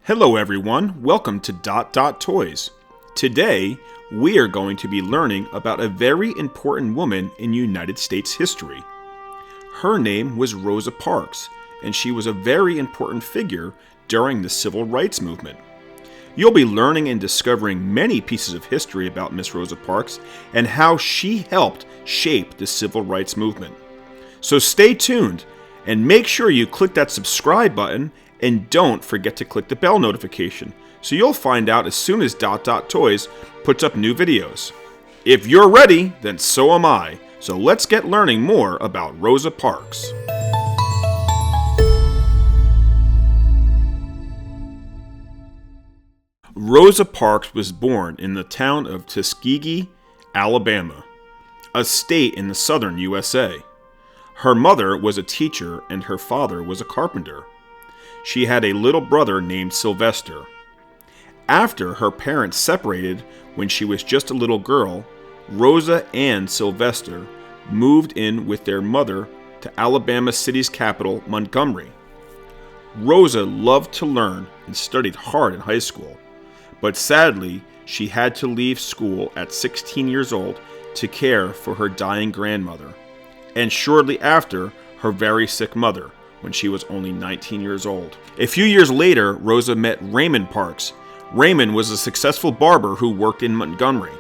Hello everyone, welcome to Toys. Today, we are going to be learning about a very important woman in United States history. Her name was Rosa Parks, and she was a very important figure during the Civil Rights Movement. You'll be learning and discovering many pieces of history about Miss Rosa Parks and how she helped shape the Civil Rights Movement. So stay tuned and make sure you click that subscribe button and don't forget to click the bell notification so you'll find out as soon as Toys puts up new videos. If you're ready, then so am I. So let's get learning more about Rosa Parks. Rosa Parks was born in the town of Tuskegee, Alabama, a state in the southern USA. Her mother was a teacher and her father was a carpenter. She had a little brother named Sylvester. After her parents separated when she was just a little girl, Rosa and Sylvester moved in with their mother to Alabama City's capital, Montgomery. Rosa loved to learn and studied hard in high school, but sadly, she had to leave school at 16 years old to care for her dying grandmother, and shortly after, her very sick mother, when she was only 19 years old. A few years later, Rosa met Raymond Parks. Raymond was a successful barber who worked in Montgomery.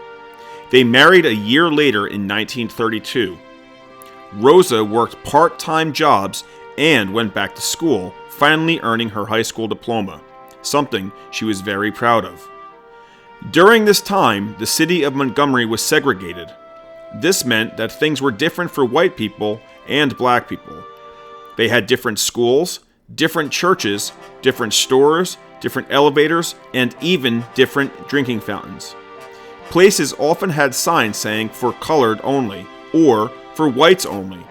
They married a year later in 1932. Rosa worked part-time jobs and went back to school, finally earning her high school diploma, something she was very proud of. During this time, the city of Montgomery was segregated. This meant that things were different for white people and black people. They had different schools, different churches, different stores, different elevators, and even different drinking fountains. Places often had signs saying "for colored only" or "for whites only."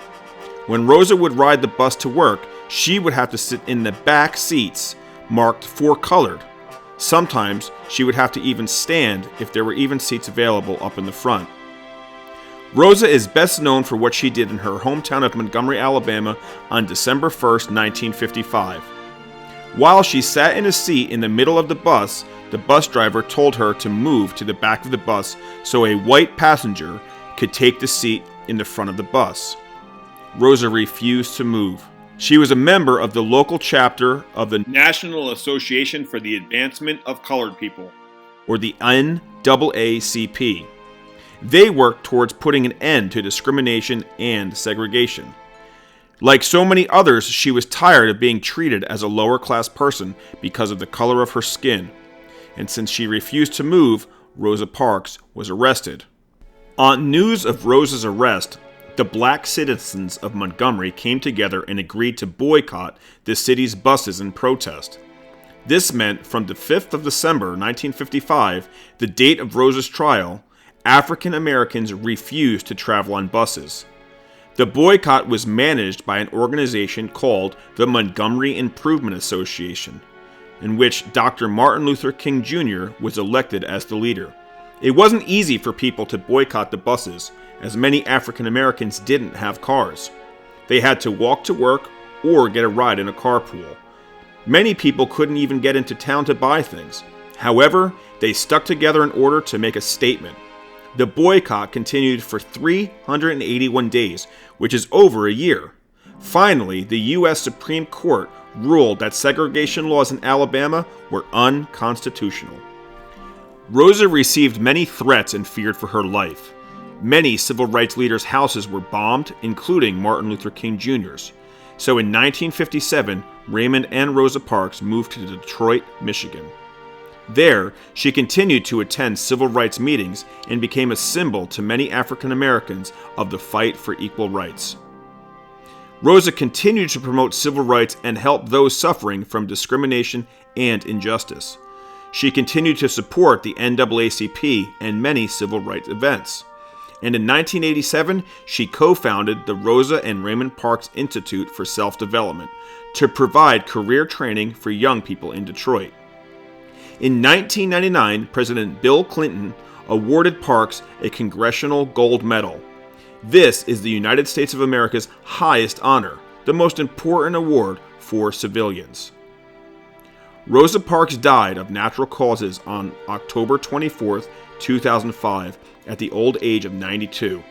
When Rosa would ride the bus to work, she would have to sit in the back seats marked "for colored." Sometimes she would have to even stand if there were even seats available up in the front. Rosa is best known for what she did in her hometown of Montgomery, Alabama on December 1st, 1955. While she sat in a seat in the middle of the bus driver told her to move to the back of the bus so a white passenger could take the seat in the front of the bus. Rosa refused to move. She was a member of the local chapter of the National Association for the Advancement of Colored People, or the NAACP. They worked towards putting an end to discrimination and segregation. Like so many others, she was tired of being treated as a lower-class person because of the color of her skin. And since she refused to move, Rosa Parks was arrested. On news of Rosa's arrest, the black citizens of Montgomery came together and agreed to boycott the city's buses in protest. This meant from the 5th of December 1955, the date of Rosa's trial, African Americans refused to travel on buses. The boycott was managed by an organization called the Montgomery Improvement Association, in which Dr. Martin Luther King Jr. was elected as the leader. It wasn't easy for people to boycott the buses, as many African Americans didn't have cars. They had to walk to work or get a ride in a carpool. Many people couldn't even get into town to buy things. However, they stuck together in order to make a statement. The boycott continued for 381 days, which is over a year. Finally, the U.S. Supreme Court ruled that segregation laws in Alabama were unconstitutional. Rosa received many threats and feared for her life. Many civil rights leaders' houses were bombed, including Martin Luther King Jr.'s. So in 1957, Raymond and Rosa Parks moved to Detroit, Michigan. There, she continued to attend civil rights meetings and became a symbol to many African Americans of the fight for equal rights. Rosa continued to promote civil rights and help those suffering from discrimination and injustice. She continued to support the NAACP and many civil rights events. And in 1987, she co-founded the Rosa and Raymond Parks Institute for Self-Development to provide career training for young people in Detroit. In 1999, President Bill Clinton awarded Parks a Congressional Gold Medal. This is the United States of America's highest honor, the most important award for civilians. Rosa Parks died of natural causes on October 24th, 2005, at the old age of 92.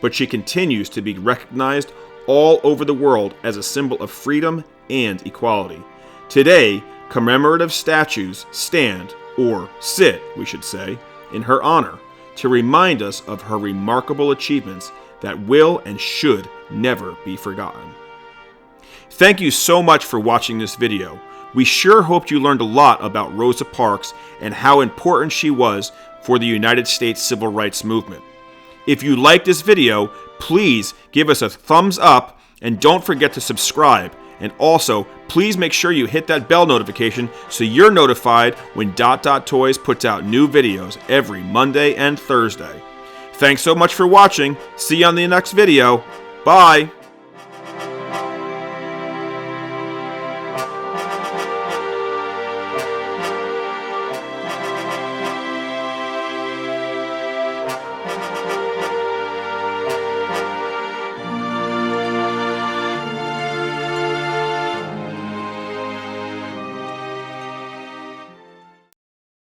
But she continues to be recognized all over the world as a symbol of freedom and equality. Today, commemorative statues stand, or sit, we should say, in her honor to remind us of her remarkable achievements that will and should never be forgotten. Thank you so much for watching this video. We sure hoped you learned a lot about Rosa Parks and how important she was for the United States Civil Rights Movement. If you liked this video, please give us a thumbs up and don't forget to subscribe. And also, please make sure you hit that bell notification so you're notified when Toys puts out new videos every Monday and Thursday. Thanks so much for watching. See you on the next video. Bye!